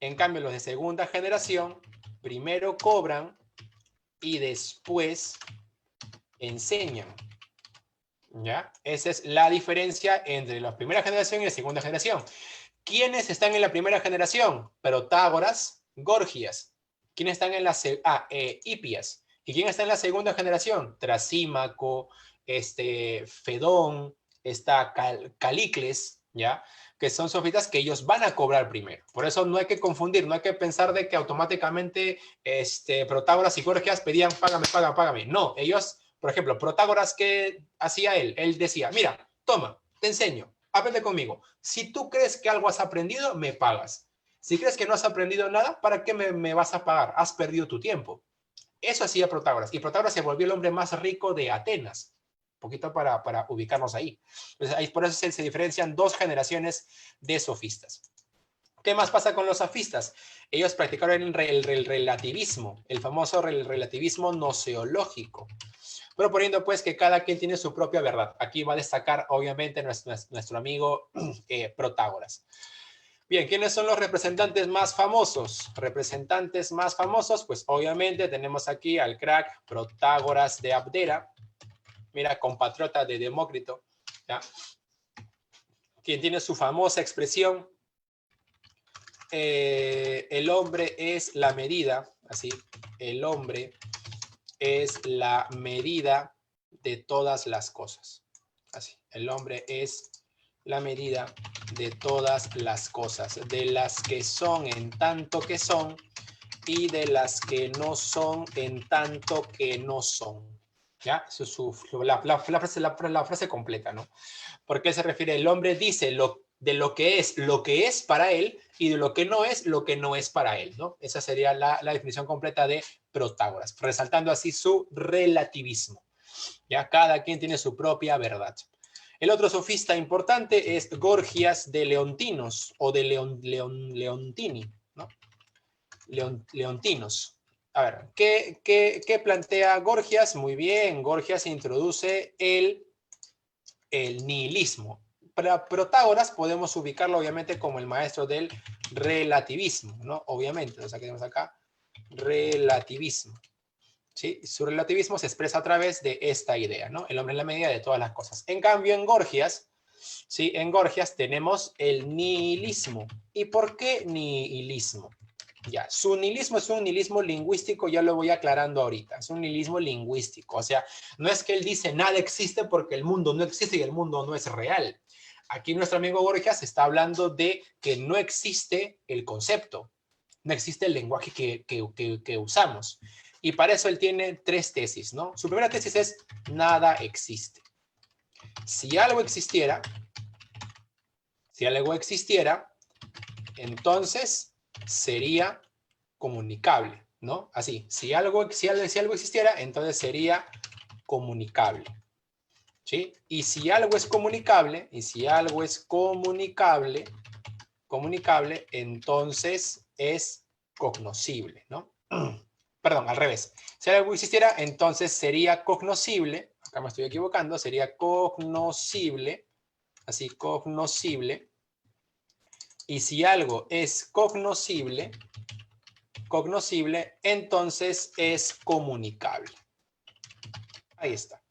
En cambio, los de segunda generación, primero cobran y después enseñan. ¿Ya? Esa es la diferencia entre la primera generación y la segunda generación. ¿Quiénes están en la primera generación? Protágoras, Gorgias. ¿Quiénes están en la Hipias? ¿Y quién está en la segunda generación? Trasímaco, Fedón, está Calicles, ¿ya? Que son sofistas que ellos van a cobrar primero. Por eso no hay que confundir, no hay que pensar de que automáticamente Protágoras y Gorgias pedían págame, págame, págame. No, ellos, por ejemplo, Protágoras, ¿qué hacía él? Él decía, mira, toma, te enseño, aprende conmigo. Si tú crees que algo has aprendido, me pagas. Si crees que no has aprendido nada, ¿para qué me vas a pagar? Has perdido tu tiempo. Eso hacía Protágoras. Y Protágoras se volvió el hombre más rico de Atenas. Un poquito para ubicarnos ahí. Entonces, ahí por eso se diferencian dos generaciones de sofistas. ¿Qué más pasa con los sofistas? Ellos practicaron el relativismo, el famoso relativismo noseológico, proponiendo pues que cada quien tiene su propia verdad. Aquí va a destacar obviamente nuestro amigo Protágoras. Bien, ¿quiénes son los representantes más famosos? Representantes más famosos, pues obviamente tenemos aquí al crack Protágoras de Abdera, mira, compatriota de Demócrito, ¿ya? Quien tiene su famosa expresión, el hombre es la medida, así, el hombre es la medida de todas las cosas. Así, el hombre es la medida de todas las cosas, de las que son en tanto que son y de las que no son en tanto que no son. ¿Ya? Eso es la frase completa, ¿no? ¿Por qué se refiere? El hombre dice de lo que es para él y de lo que no es para él, ¿no? Esa sería la definición completa de Protágoras, resaltando así su relativismo. ¿Ya? Cada quien tiene su propia verdad. El otro sofista importante es Gorgias de Leontinos o de Leontini, ¿no? Leontinos. A ver, ¿qué plantea Gorgias? Muy bien, Gorgias introduce el nihilismo. Para Protágoras podemos ubicarlo obviamente como el maestro del relativismo, ¿no? Obviamente, entonces aquí tenemos acá relativismo. ¿Sí? Su relativismo se expresa a través de esta idea, ¿no? El hombre en la medida de todas las cosas. En cambio, en Gorgias, ¿sí? En Gorgias tenemos el nihilismo. ¿Y por qué nihilismo? Ya, su nihilismo es un nihilismo lingüístico, ya lo voy aclarando ahorita. Es un nihilismo lingüístico, o sea, no es que él dice nada existe porque el mundo no existe y el mundo no es real. Aquí nuestro amigo Gorgias está hablando de que no existe el concepto, no existe el lenguaje que usamos. Y para eso él tiene tres tesis, ¿no? Su primera tesis es nada existe. Si algo existiera, entonces sería comunicable, ¿no? Así, si algo existiera, entonces sería comunicable, ¿sí? Y si algo es comunicable, entonces es cognoscible, ¿no? Perdón, al revés. Si algo existiera, entonces sería cognoscible, acá me estoy equivocando, sería cognoscible, así, cognoscible. Y si algo es cognoscible, entonces es comunicable. Ahí está.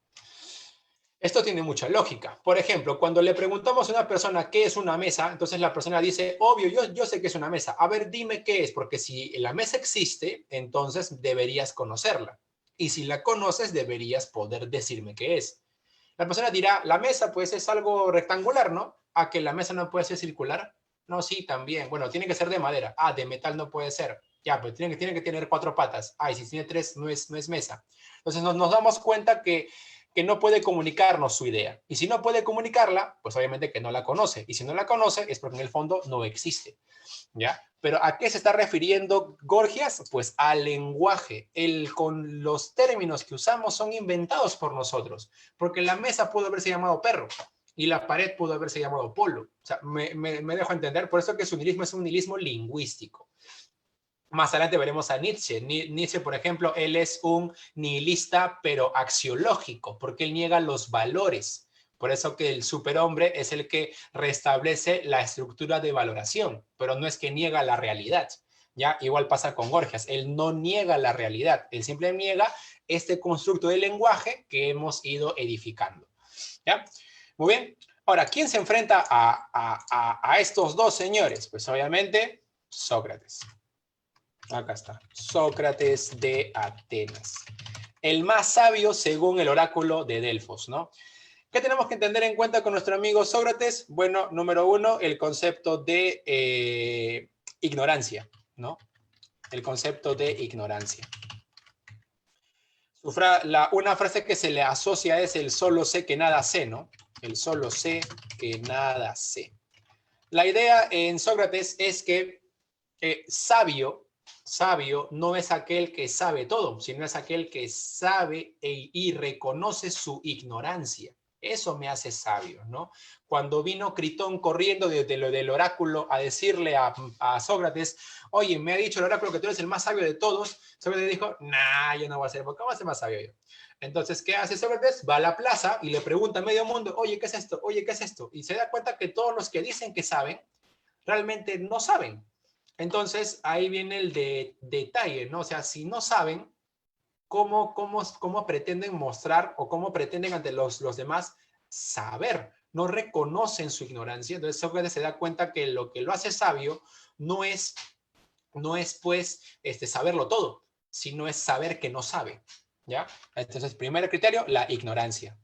Esto tiene mucha lógica. Por ejemplo, cuando le preguntamos a una persona qué es una mesa, entonces la persona dice, obvio, yo sé que es una mesa. A ver, dime qué es, porque si la mesa existe, entonces deberías conocerla. Y si la conoces, deberías poder decirme qué es. La persona dirá, la mesa pues es algo rectangular, ¿no? ¿A que la mesa no puede ser circular? No, sí, también. Bueno, tiene que ser de madera. Ah, de metal no puede ser. Ya, pero tiene que tener 4 patas. Ah, y si tiene 3, no es mesa. Entonces nos damos cuenta que no puede comunicarnos su idea. Y si no puede comunicarla, pues obviamente que no la conoce. Y si no la conoce, es porque en el fondo no existe. ¿Ya? Pero ¿a qué se está refiriendo Gorgias? Pues al lenguaje. Con los términos que usamos son inventados por nosotros. Porque la mesa pudo haberse llamado perro y la pared pudo haberse llamado polo. O sea, me dejo entender. Por eso que su nihilismo es un nihilismo lingüístico. Más adelante veremos a Nietzsche. Nietzsche, por ejemplo, él es un nihilista, pero axiológico, porque él niega los valores. Por eso que el superhombre es el que restablece la estructura de valoración, pero no es que niega la realidad. ¿Ya? Igual pasa con Gorgias. Él no niega la realidad, él simplemente niega este constructo de lenguaje que hemos ido edificando. ¿Ya? Muy bien. Ahora, ¿quién se enfrenta a estos dos señores? Pues obviamente Sócrates. Acá está. Sócrates de Atenas. El más sabio según el oráculo de Delfos, ¿no? ¿Qué tenemos que tener en cuenta con nuestro amigo Sócrates? Bueno, número uno, el concepto de ignorancia, ¿no? El concepto de ignorancia. Una frase que se le asocia es el solo sé que nada sé, ¿no? El solo sé que nada sé. La idea en Sócrates es que sabio no es aquel que sabe todo, sino es aquel que sabe y reconoce su ignorancia. Eso me hace sabio, ¿no? Cuando vino Critón corriendo desde lo del oráculo a decirle a Sócrates, oye, me ha dicho el oráculo que tú eres el más sabio de todos, Sócrates dijo, nah, yo no voy a ser, ¿cómo voy a ser más sabio yo? Entonces, ¿qué hace Sócrates? Va a la plaza y le pregunta a medio mundo, oye, ¿qué es esto? Oye, ¿qué es esto? Y se da cuenta que todos los que dicen que saben, realmente no saben. Entonces, ahí viene el detalle, ¿no? O sea, si no saben, ¿cómo pretenden mostrar o cómo pretenden ante los demás saber? No reconocen su ignorancia. Entonces, Sócrates se da cuenta que lo que lo hace sabio no es pues, saberlo todo, sino es saber que no sabe, ¿ya? Entonces, primer criterio, la ignorancia.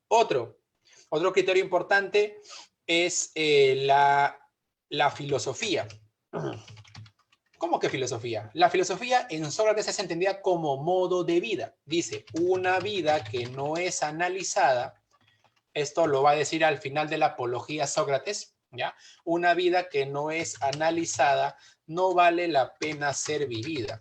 Otro criterio importante es la filosofía. ¿Cómo que filosofía? La filosofía en Sócrates es entendida como modo de vida. Dice, una vida que no es analizada, esto lo va a decir al final de la apología Sócrates, ¿ya? Una vida que no es analizada no vale la pena ser vivida.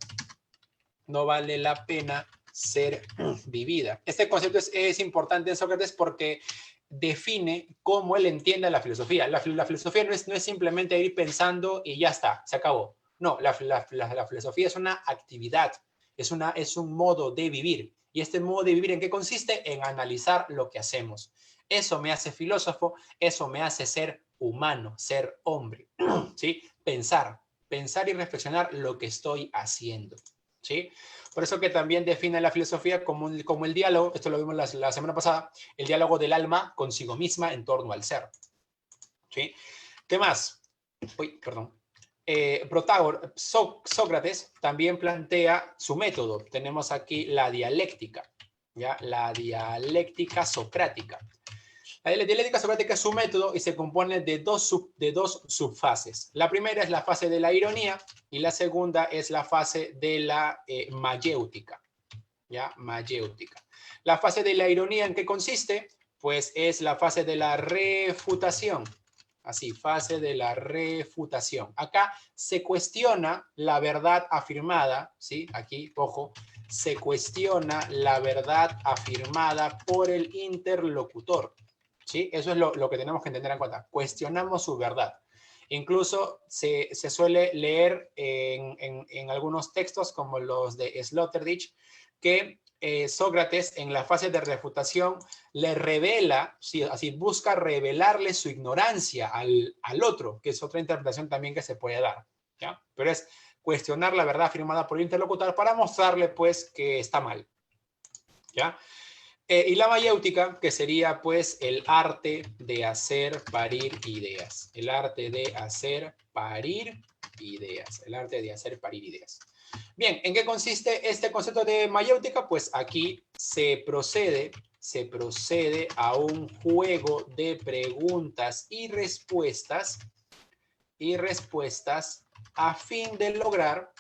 No vale la pena ser vivida. Este concepto es importante en Sócrates porque define cómo él entiende la filosofía. La filosofía no es simplemente ir pensando y ya está, se acabó. No, la filosofía es una actividad, es un modo de vivir. ¿Y este modo de vivir en qué consiste? En analizar lo que hacemos. Eso me hace filósofo, eso me hace ser humano, ser hombre, ¿sí? Pensar y reflexionar lo que estoy haciendo, ¿sí? Por eso que también define la filosofía como el diálogo, esto lo vimos la semana pasada, el diálogo del alma consigo misma en torno al ser, ¿sí? ¿Qué más? Uy, perdón. Sócrates también plantea su método. Tenemos aquí la dialéctica, ¿ya? La dialéctica socrática. La dialéctica socrática es su método y se compone de dos subfases. La primera es la fase de la ironía y la segunda es la fase de la mayéutica, ¿ya? Mayéutica. La fase de la ironía, ¿en qué consiste? Pues es la fase de la refutación. Así, fase de la refutación. Acá se cuestiona la verdad afirmada, ¿sí? Aquí, ojo, se cuestiona la verdad afirmada por el interlocutor, ¿sí? Eso es lo que tenemos que entender en cuenta. Cuestionamos su verdad. Incluso se suele leer en algunos textos, como los de Sloterdijk, que Sócrates en la fase de refutación le revela, sí, así busca revelarle su ignorancia al otro, que es otra interpretación también que se puede dar, ¿ya? Pero es cuestionar la verdad afirmada por el interlocutor para mostrarle, pues, que está mal, ¿ya? Y la mayéutica, que sería, pues, el arte de hacer parir ideas. El arte de hacer parir ideas. El arte de hacer parir ideas. Bien, ¿en qué consiste este concepto de mayéutica? Pues aquí se procede a un juego de preguntas y respuestas a fin de lograr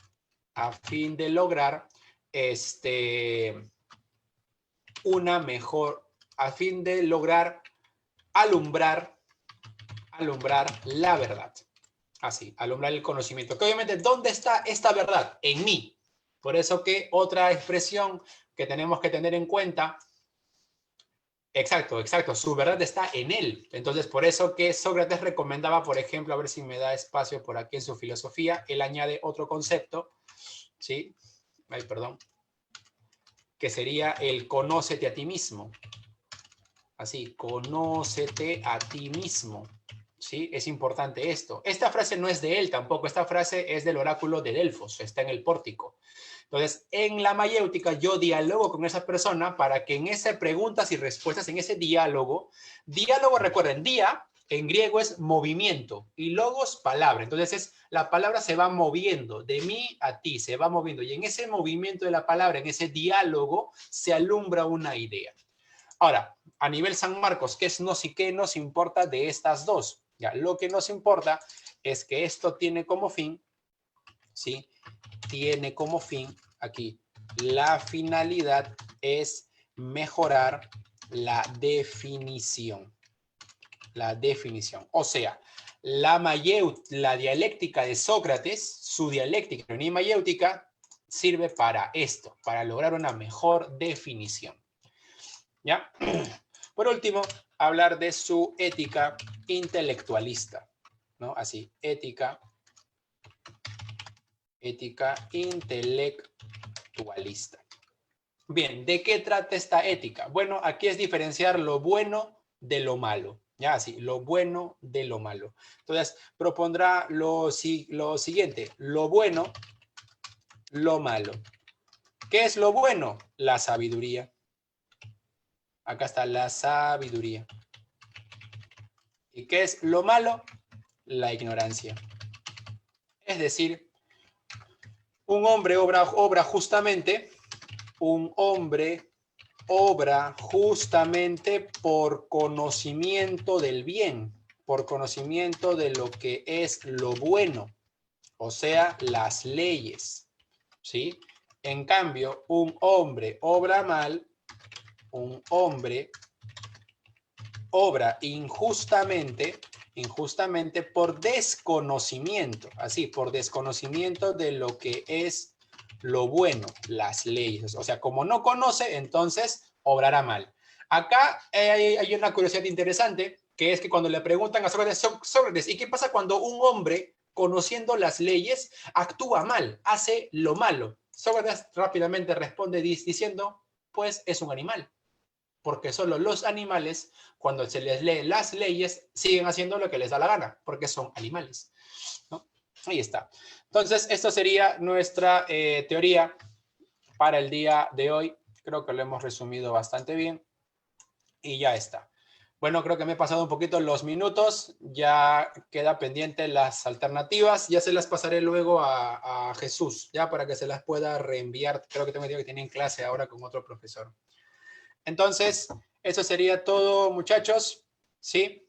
una mejor, a fin de lograr alumbrar la verdad. Así, alumbrar el conocimiento. Que obviamente, ¿dónde está esta verdad? En mí. Por eso que otra expresión que tenemos que tener en cuenta, exacto, su verdad está en él. Entonces, por eso que Sócrates recomendaba, por ejemplo, a ver si me da espacio por aquí en su filosofía, él añade otro concepto, ¿sí? Ay, perdón. Que sería el conócete a ti mismo. Así, conócete a ti mismo. ¿Sí? Es importante esto. Esta frase no es de él tampoco. Esta frase es del oráculo de Delfos. Está en el pórtico. Entonces, en la mayéutica yo dialogo con esa persona para que en ese preguntas y respuestas, en ese diálogo, recuerden, dia en griego es movimiento y logos palabra. Entonces, la palabra se va moviendo de mí a ti, se va moviendo. Y en ese movimiento de la palabra, en ese diálogo, se alumbra una idea. Ahora, a nivel San Marcos, ¿qué nos importa de estas dos? Ya, lo que nos importa es que esto tiene como fin, ¿sí? Tiene como fin, aquí, la finalidad es mejorar la definición. La definición. O sea, la dialéctica de Sócrates, su dialéctica ni mayéutica, sirve para esto, para lograr una mejor definición. ¿Ya? Por último, hablar de su ética intelectualista, ¿no? Así, ética intelectualista. Bien, ¿de qué trata esta ética? Bueno, aquí es diferenciar lo bueno de lo malo. Ya, así, lo bueno de lo malo. Entonces, propondrá lo siguiente, lo bueno, lo malo. ¿Qué es lo bueno? La sabiduría. Acá está la sabiduría. ¿Y qué es lo malo? La ignorancia. Es decir, un hombre obra justamente, un hombre obra justamente por conocimiento del bien, por conocimiento de lo que es lo bueno, o sea, las leyes, ¿sí? En cambio, un hombre obra mal, un hombre obra injustamente por desconocimiento, así, por desconocimiento de lo que es lo bueno, las leyes. O sea, como no conoce, entonces obrará mal. Acá hay una curiosidad interesante, que es que cuando le preguntan a Sócrates, ¿y qué pasa cuando un hombre, conociendo las leyes, actúa mal, hace lo malo? Sócrates rápidamente responde diciendo, pues es un animal. Porque solo los animales, cuando se les lee las leyes, siguen haciendo lo que les da la gana, porque son animales, ¿no? Ahí está. Entonces, esto sería nuestra teoría para el día de hoy. Creo que lo hemos resumido bastante bien y ya está. Bueno, creo que me he pasado un poquito los minutos. Ya queda pendiente las alternativas. Ya se las pasaré luego a Jesús, ya para que se las pueda reenviar. Creo que tengo entendido que tienen clase ahora con otro profesor. Entonces, eso sería todo, muchachos. ¿Sí?